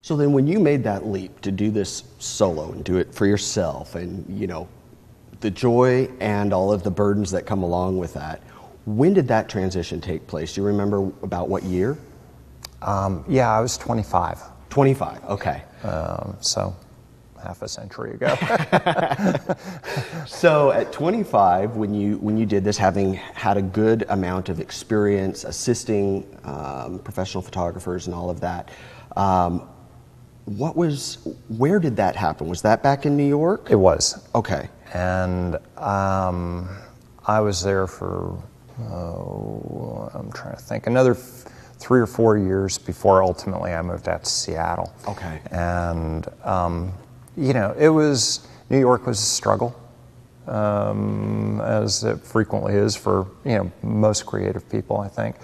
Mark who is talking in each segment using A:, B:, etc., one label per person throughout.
A: So then when you made that leap to do this solo and do it for yourself and, the joy and all of the burdens that come along with that, when did that transition take place? Do you remember about what year?
B: Yeah, I was 25.
A: 25, okay.
B: So half a century ago.
A: So at 25, when you did this, having had a good amount of experience assisting professional photographers and all of that, where did that happen? Was that back in New York?
B: It was.
A: Okay.
B: And I was there for, I'm trying to think, another 3 or 4 years before ultimately I moved out to Seattle.
A: Okay.
B: And, New York was a struggle, as it frequently is for, most creative people, I think.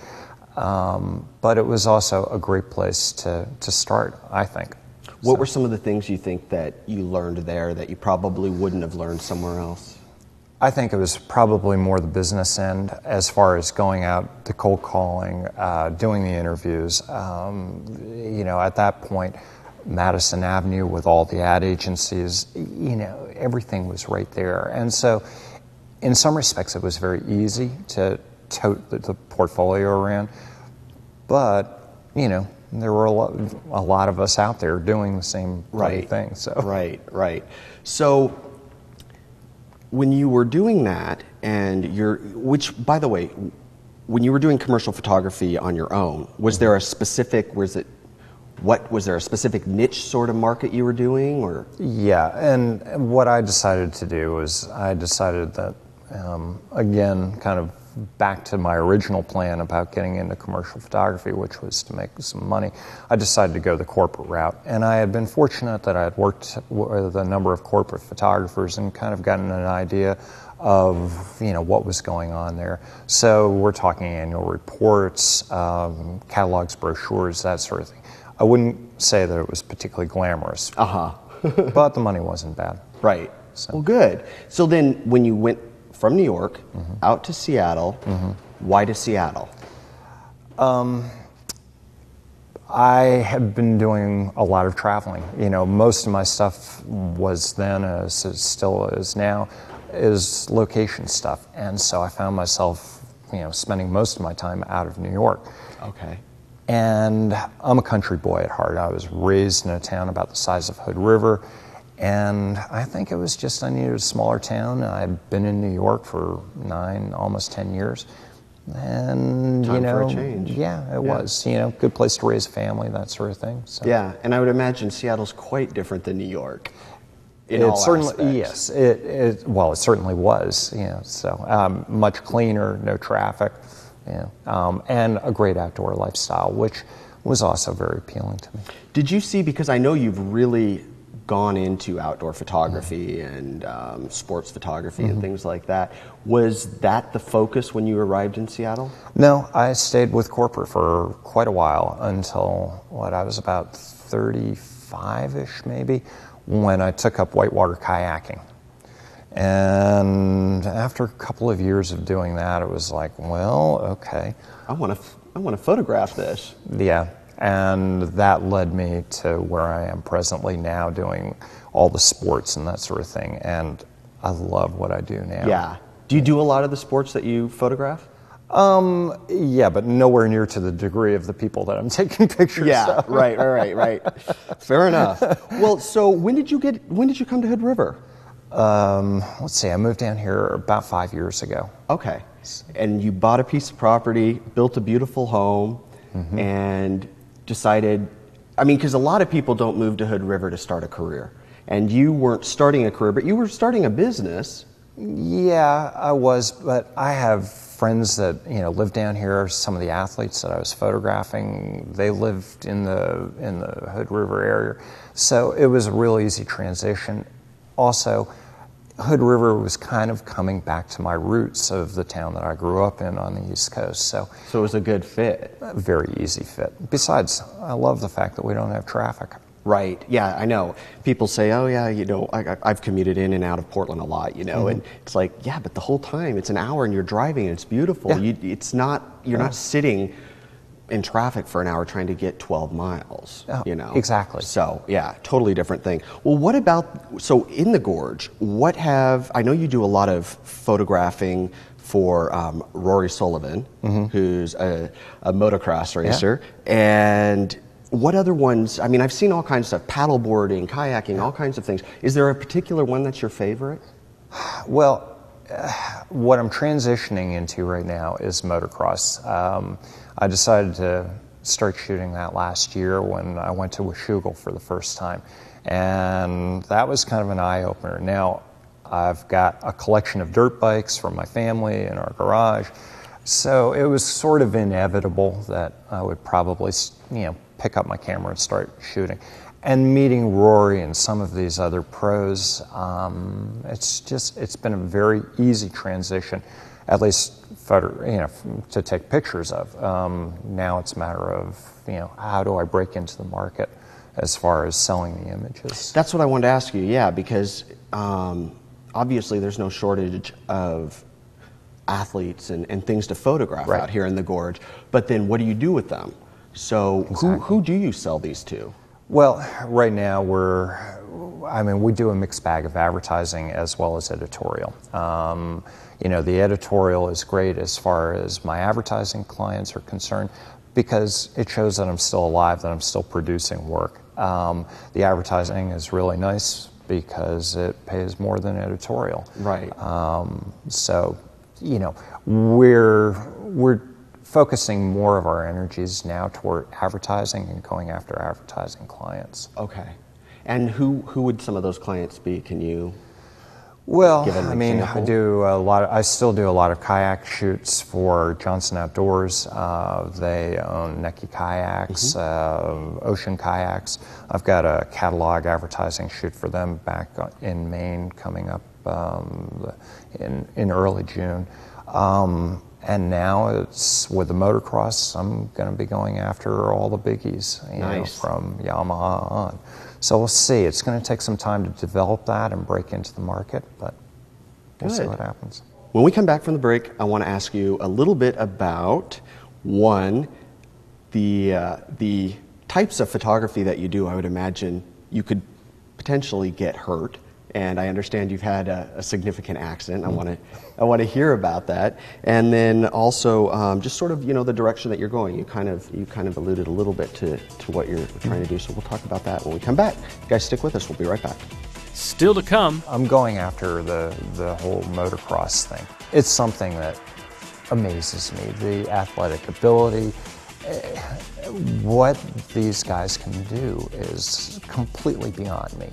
B: But it was also a great place to start, I think.
A: What were some of the things you think that you learned there that you probably wouldn't have learned somewhere else?
B: I think it was probably more the business end as far as going out, the cold calling, doing the interviews. At that point, Madison Avenue with all the ad agencies, everything was right there. And so in some respects, it was very easy to tote the portfolio around. But, there were a lot of us out there doing the same thing. So.
A: Right. So when you were doing that, which, by the way, when you were doing commercial photography on your own, was there a specific niche sort of market you were doing, or? Yeah,
B: and what I decided to do was I decided that, again, kind of back to my original plan about getting into commercial photography, which was to make some money, I decided to go the corporate route. And I had been fortunate that I had worked with a number of corporate photographers and kind of gotten an idea of, what was going on there. So we're talking annual reports, catalogs, brochures, that sort of thing. I wouldn't say that it was particularly glamorous, but the money wasn't bad.
A: Right. So. Well, good. So then when you went from New York out to Seattle, why to Seattle?
B: I had been doing a lot of traveling. Most of my stuff was then, as it still is now, is location stuff. And so I found myself, spending most of my time out of New York.
A: Okay.
B: And I'm a country boy at heart. I was raised in a town about the size of Hood River. And I think it was just I needed a smaller town. I'd been in New York for 9, almost 10 years. And,
A: Time for a change.
B: Yeah, it was. Good place to raise a family, that sort of thing. So.
A: Yeah, and I would imagine Seattle's quite different than New York. In all aspects.
B: Yes, it certainly was. So much cleaner, no traffic, and a great outdoor lifestyle, which was also very appealing to me.
A: Did you see, because I know you've really gone into outdoor photography and sports photography and things like that, was that the focus when you arrived in Seattle?
B: No, I stayed with corporate for quite a while until, I was about 35-ish maybe, when I took up whitewater kayaking. And after a couple of years of doing that, it was like, well, okay.
A: I want to photograph this.
B: Yeah, and that led me to where I am presently now, doing all the sports and that sort of thing. And I love what I do now.
A: Yeah. Do you do a lot of the sports that you photograph?
B: Yeah, but nowhere near to the degree of the people that I'm taking pictures
A: of.
B: Yeah,
A: right. Fair enough. Well, so when did you come to Hood River?
B: Let's see, I moved down here about 5 years ago.
A: Okay. And you bought a piece of property, built a beautiful home, and decided, because a lot of people don't move to Hood River to start a career. And you weren't starting a career, but you were starting a business.
B: Yeah, I was, but I have friends that, live down here. Some of the athletes that I was photographing, they lived in the Hood River area. So it was a real easy transition. Also, Hood River was kind of coming back to my roots of the town that I grew up in on the East Coast. So
A: it was a good fit.
B: A very easy fit. Besides, I love the fact that we don't have traffic.
A: Right. Yeah, I know. People say, oh, yeah, I've commuted in and out of Portland a lot, and it's like, yeah, but the whole time it's an hour and you're driving and it's beautiful.
B: Yeah.
A: You're not sitting in traffic for an hour trying to get 12 miles, you know?
B: Exactly.
A: So, yeah, totally different thing. Well, what about, so in the Gorge, I know you do a lot of photographing for Rory Sullivan, who's a motocross racer, and what other ones, I mean, I've seen all kinds of stuff, paddleboarding, kayaking, all kinds of things. Is there a particular one that's your favorite?
B: Well, what I'm transitioning into right now is motocross. I decided to start shooting that last year when I went to Washougal for the first time, and that was kind of an eye-opener. Now, I've got a collection of dirt bikes from my family in our garage, so it was sort of inevitable that I would probably, pick up my camera and start shooting. And meeting Rory and some of these other pros, it's been a very easy transition, at least to take pictures of. Now it's a matter of, how do I break into the market as far as selling the images?
A: That's what I wanted to ask you, yeah, because obviously there's no shortage of athletes and things to photograph out here in the Gorge, but then what do you do with them? So who do you sell these to?
B: Well, right now we do a mixed bag of advertising as well as editorial. The editorial is great as far as my advertising clients are concerned because it shows that I'm still alive, that I'm still producing work. The advertising is really nice because it pays more than editorial.
A: Right.
B: We're focusing more of our energies now toward advertising and going after advertising clients.
A: Okay. And who would some of those clients be? Can you
B: Well,
A: I mean,
B: I still do a lot of kayak shoots for Johnson Outdoors. They own Neki kayaks, Ocean kayaks. I've got a catalog advertising shoot for them back in Maine coming up in early June. And now it's with the motocross, I'm going to be going after all the biggies, from Yamaha on. So we'll see. It's going to take some time to develop that and break into the market, but we'll see what happens.
A: When we come back from the break, I want to ask you a little bit about, one, the types of photography that you do. I would imagine you could potentially get hurt, and I understand you've had a significant accident. I want to hear about that, and then also just sort of the direction that you're going. You kind of alluded a little bit to what you're trying to do. So we'll talk about that when we come back. You guys, stick with us. We'll be right back.
C: Still to come.
B: I'm going after the whole motocross thing. It's something that amazes me. The athletic ability. What these guys can do is completely beyond me.